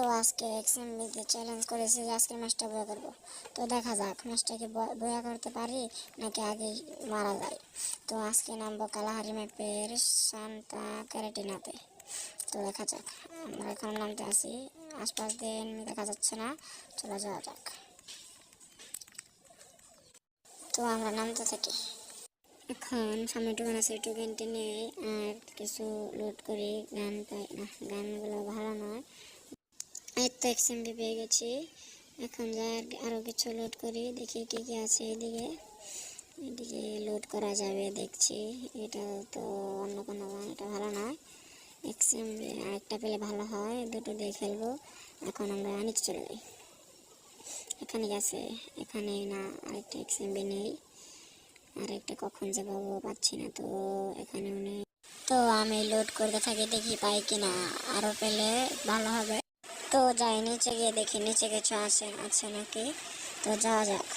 তো আজকে এক্সএমবিতে চ্যালেঞ্জ করেছি যে আজকের ম্যাচটা বয়া করবো। তো দেখা যাক ম্যাচটাকে বয়া করতে পারি নাকি আগেই মারা যায়। তো আজকে নামবো কালাহারি ম্যাপের সান্তা ক্যারেটিনাতে। তো দেখা যাক, আমরা এখন নামতে আসি, আশপাশ দিয়ে এনিমি দেখা যাচ্ছে না, চলে যাওয়া যাক। তো আমরা নামতে থাকি। এখন সামনে টোকেন আছে, টোকেনটি নিয়ে আর কিছু লোড করি। গান পাই না, গানগুলো ভালো নয়। এই তো এক্সএমবি পেয়ে গেছি। এখন যাই আরও কিছু লোড করি, দেখি কী কী আছে এদিকে লোড করা যাবে দেখছি। এটা তো অন্য কোনো গান, এটা ভালো নয়। এক্সএমবি আরেকটা পেলে ভালো হয়, দুটো দিয়ে খেলবো। এখন আমরা নিচে চলে যাই। এখানে গেছে, এখানে না, আরেকটা এক্সএমবি নেই। আরেকটা কখন যে পাবো, পাচ্ছি না তো, এখানেও নেই। তো আমি লোড করতে থাকি, দেখি পাই কিনা, আরও পেলে ভালো হবে। তো যাই নিচে গিয়ে দেখি নিচে কিছু আছে নাকি। তো যাওয়া যাক।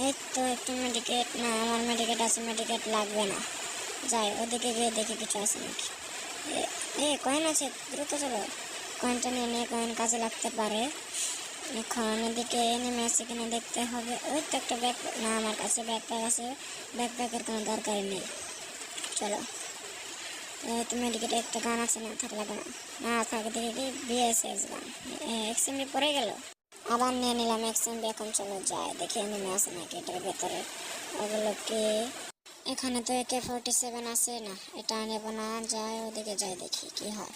এই তো একটু মেডিকেট, না আমার মেডিকেট আছে, মেডিকেট লাগবে না। যাই ওদিকে গিয়ে দেখি কিছু আছে নাকি। কয়েন আছে, দ্রুত চলো, কয়েনটা নিয়ে কয়েন কাজে লাগতে পারে। এখন এদিকে নেমে আসছে কিনা দেখতে হবে। ওই তো একটা ব্যাগ, না আমার কাছে ব্যাকপ্যাক আছে, ব্যাকপ্যাকের কোনো দরকারই নেই। চলো, তো মেডিকেটে একটা গান আছে, না থাকলে না, না থাকে দেখে কি বিএসএস গান। এক্সএমবি পড়ে গেল, আবার নিয়ে নিলাম এক্সএমবি। এখন চলো যাই দেখি নেমে আসে নাকি এটার ভেতরে। ওগুলো কি, এখানে তো AK-47 আছে, না এটা নেব না, যাই ওদিকে যাই দেখি কি হয়।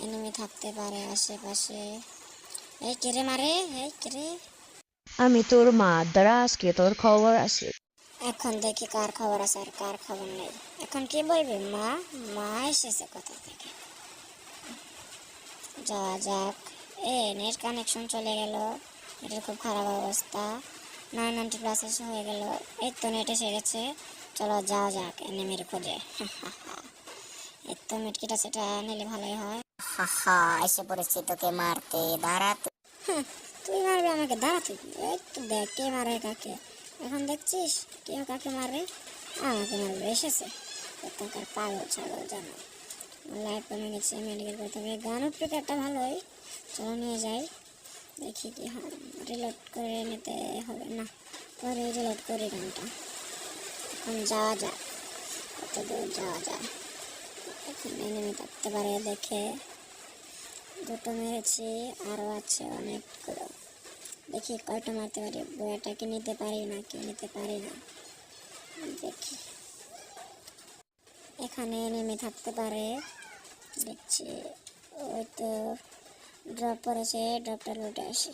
এনিমি থাকতে পারে আশেপাশে। এই কিরে মারে, এই কিরে। আমি তোর মা, দ্বারা আজকে তোর খবর আছে। এখন দেখি কার খবর আছে আর কার খবর নেই। এখন কি বলবি, মা মা এসেছে কোথা থেকে। যাওয়া যাক। নেট কানেকশন চলে গেল, এটার খুব খারাপ অবস্থা। 990+ হয়ে গেল। এই তো নেট এসে গেছে, চলো যাওয়া যাক এনিমির খোঁজে। এই তো মেটকিটা সেটা নিলে ভালোই হয়। এসে পড়েছি তোকে মারতে, দাঁড়া। তুই মারবি আমাকে, দাঁড়া তুই। এই তো দেখ কে মারে কাকে, এখন দেখছিস কেউ কাকে মারে। আমাকে মারবে এসেছে, কোথাকার পাগল ছাগল জানো। লাইট কমে গেছে, মেডিকেল করতে হবে। গান উঠপিকারটা ভালোই, চলো নিয়ে যাই দেখি কি হয়। রিলোড করে নিতে হবে, না পরে রিলোড করি গানটা। এখন যাওয়া যাক, কত দূর যাওয়া যায়। এখন এনিমি থাকতে পারে দেখে, দুটো মেরেছি, আরও আছে অনেকগুলো। দেখি কয়টা মারতে পারি, বয়াটাকে নিতে পারি নাকি নিতে পারি না দেখি। এখানে নেমে থাকতে পারে দেখছি। ওই তো ড্রপ পড়েছে, ড্রপটা লুটে আসি।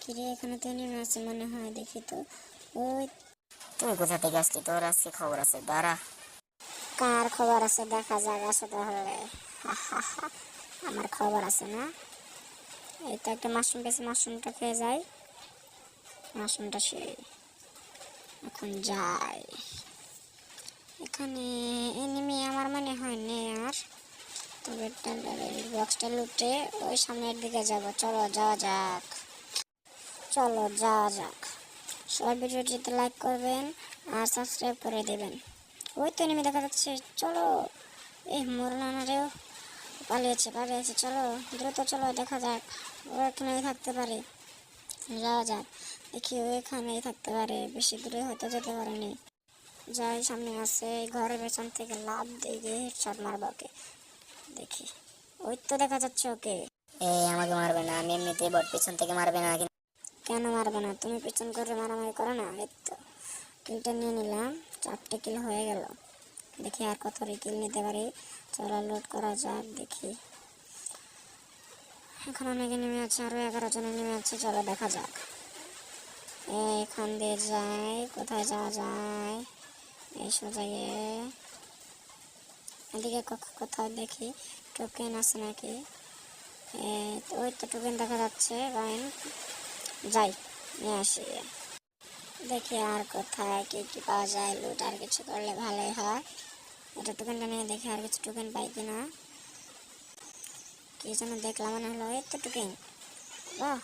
কিরে এখানে তো নেমে আছে মনে হয়, দেখি তো। ওই তুই কোথা থেকে আসছি, তোর আজকে খবর আছে, দাঁড়া। কার খবর আছে দেখা যাক, আসো তাহলে। আমার খবর আছে না। এই তো একটা মাশরুম পেয়েছি, মাশরুমটা খেয়ে যাই, মাশরুমটা সেই। এখন যাই, এখানে এনিমি আমার মনে হয় নেই আর। তবে বক্সটা লুটে ওই সামনের দিকে যাব, চলো যাওয়া যাক। চলো যাওয়া যাক। সবাই ভিডিওটিতে লাইক করবেন আর সাবস্ক্রাইব করে দেবেন। ওই তো এনিমি দেখা যাচ্ছে, চলো। মরলানা রেও পালিয়েছে, চলো দ্রুত চলো, দেখা যাক। ও এখানেই থাকতে পারে, যাওয়া যাক দেখি। ও এখানেই থাকতে পারে, বেশি দূরে হয়তো যেতে পারেনি। যাই, সামনে আছে, ঘরের পেছন থেকে লাভ দিয়ে হেডশট মারবো ওকে, দেখি। ওই তো দেখা যাচ্ছে ওকে। আমাকে মারবে না, আমি এমনিতে বট, পিছন থেকে মারবে না। কেন মারবে না, তুমি পিছন করে মারামারি করো না। এই তো কিলটা নিয়ে নিলাম, 4টে কিল হয়ে গেল। দেখি আর কত কিল নিতে পারি, চলো লোড করা যাক দেখি। এখন অনেকে নেমে আছে, আরো 11 জনে নেমে আছে, চলো দেখা যাক। এখান দিয়ে যাই, কোথায় যাওয়া যায়। এই সোজা গিয়ে এদিকে কোথাও দেখি টোকেন আছে নাকি। ওই তো টোকেন দেখা যাচ্ছে, যাই নিয়ে আসি। দেখি আর কোথায় কি কি পাওয়া যায়, লুট আর কিছু করলে ভালোই হয়। এটা টোকেনটা নিয়ে দেখি আর কিছু টোকেন পাই কিনা। কি যেন দেখলাম মনে হলো, এই তো টোকেন। বাহ,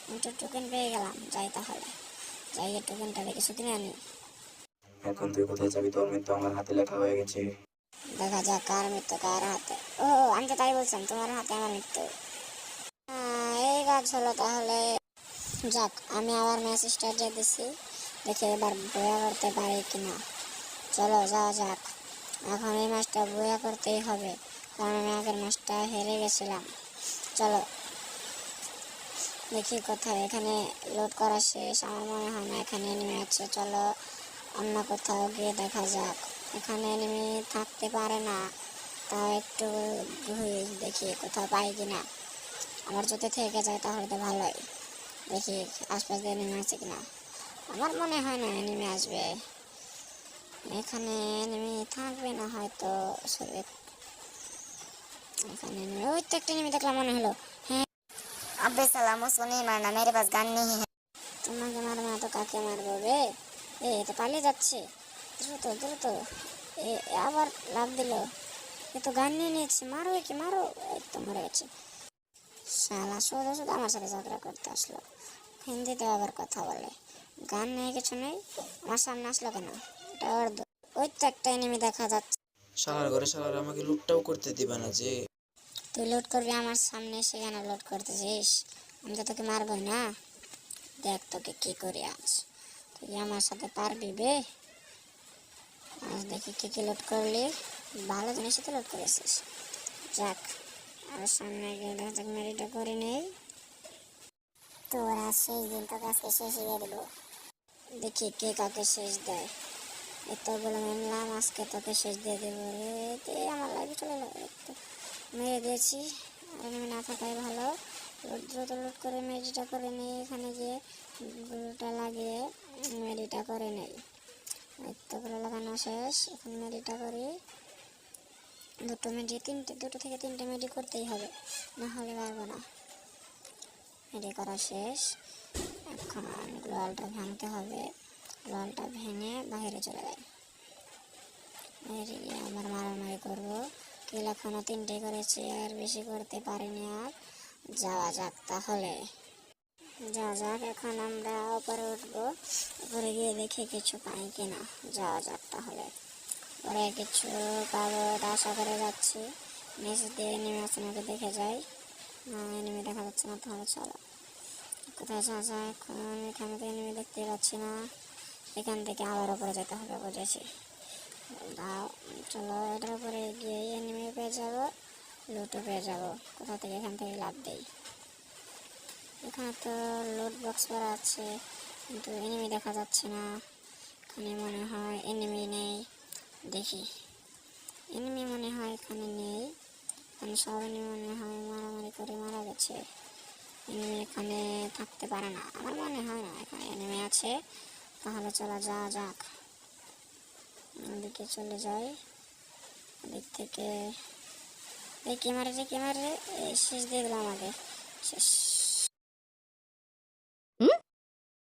আমি তো টোকেন পেয়ে গেলাম। যাই তাহলে, যাই টোকেনটা কিছু কিনে আনি। এখন তুই কোথায় যাবি, তোর মৃত্যু আমার হাতে লেখা হয়ে গেছে। দেখা যাক কার মৃত্যু কার হাতে। ও আমি তো তাই বলছিলাম, তোমার হাতে আমার মৃত্যু। এই কাজ হলো তাহলে। যাক, আমি আবার ম্যাচ স্টার্ট দিয়ে দিচ্ছি, দেখে এবার বয়া করতে পারি কিনা। চলো যাওয়া যাক। এখন এই ম্যাচটা বয়া করতেই হবে, কারণ আমি আগের ম্যাচটা হেরে গেছিলাম। চলো দেখি কোথায়। এখানে লোড করা শেষ, আমার মনে হয় না এখানে এনিমি আছে। চলো অন্য কোথাও গিয়ে দেখা যাক। এখানে এনিমি থাকতে পারে না, তাও একটু ঘুরি দেখি কোথাও পাই কিনা। আমার যদি থেকে যায় তাহলে তো ভালোই। দেখি আশপাশ দিয়ে এনিমি আছে কিনা। আমার মনে হয় না এনিমি আসবে, এখানে এনিমি থাকবে না হয়তো। সরি, এখানে enemy- ওই তো একটা এনিমি দেখলাম মনে হলো। হ্যাঁ, अबे साला मुझको नहीं मारना, मेरे पास गन नहीं है। তোমাকে মারবো না তো কাকে মারবো রে? এ তো পালিয়ে যাচ্ছে, দ্রুত দ্রুত। এ এ আবার লাভ দিল, এ তো গান নিয়ে নিয়েছে। মারো একে মারো। এই তো মরে গেছে। শালা শুধু শুধু আমার সাথে ঝগড়া করতে আসলো, হিন্দিতে আবার কথা বলে। গান নেই কিছু নেই, আমার সামনে আসলো কেন? এটা ওর ওই তো একটা এনিমি দেখা যাচ্ছে। শালার ঘরে শালার আমাকে লুটটাও করতে দিবা না যে। তুই লোড করবি আমার সামনে, এসে কেন লোড করতেছিস? আমি তো তোকে মারবো না। দেখ তোকে কি করি আজ। তুই আমার সাথে পারবি বে? আজ দেখি কি কি লোড করলি। ভালো জিনিসই তো লোড করেছিস। যাক, আর সামনে গিয়ে দেখা যাক, মেরিটা করে নেই। তোরা সেই দিন তোকে আজকে শেষ দিয়ে দেবো। দেখি কে কাকে শেষ দেয়। এতগুলো মানলাম, আজকে তোকে শেষ দিয়ে দেবো রে। আমার লাইফে চলে এলো, একটু মেরে দিয়েছি। আর আমি না থাকাই ভালো। দ্রুত লোড করে মেডিটা করে নেই। এখানে গিয়ে গুলোটা লাগিয়ে মেডিটা করে নেই। এতগুলো লাগানো শেষ, এখন মেডিটা করি। দুটো থেকে তিনটে মেডি করতেই হবে, না হলে পারবো না। মেডি করা শেষ, এখন গ্লোয়ালটা ভাঙতে হবে। গ্লোয়ালটা ভেঙে বাইরে চলে যায়। বাইরে গিয়ে আবার মারামারি করবো। কিল এখনো 3টে করেছি, আর বেশি করতে পারিনি। আর যাওয়া যাক তাহলে। যাওয়া যাক, এখন আমরা উপরে উঠবো। উপরে গিয়ে দেখে কিছু পাই কিনা। যাওয়া যাক তাহলে। পরে কিছু পাবো এটা আশা করে যাচ্ছি। নিচে দিয়ে নেমে আসছে নাকি দেখে যাই। না, এনিমি দেখা যাচ্ছে না, তাহলে চলো কোথায় যাওয়া যায় এখন। এখানে তো এনিমি দেখতে পাচ্ছি না, এখান থেকে আবার উপরে যেতে হবে, বুঝেছি। দাও, চলো এটার উপরে গিয়ে এনিমি পেয়ে যাবো, লুটও পেয়ে যাবো। কোথা থেকে? এখান থেকে লাভ দেই। এখানে তো লুট বক্স করা আছে, কিন্তু এনিমি দেখা যাচ্ছে না। এখানে মনে হয় এনিমি নেই। দেখি, এনিমি মনে হয় এখানে নেই, কারণ সব এনিমি মনে হয় মারামারি করে মারা গেছে। এনিমি এখানে থাকতে পারে না, আমার মনে হয় না এখানে এনিমি আছে। তাহলে চলো যাওয়া যাক, ওদিকে চলে যাই। ওদিক থেকে এই কে মারে রে, কে মারে রে? শেষ দিয়ে দিলাম আগে, শেষ।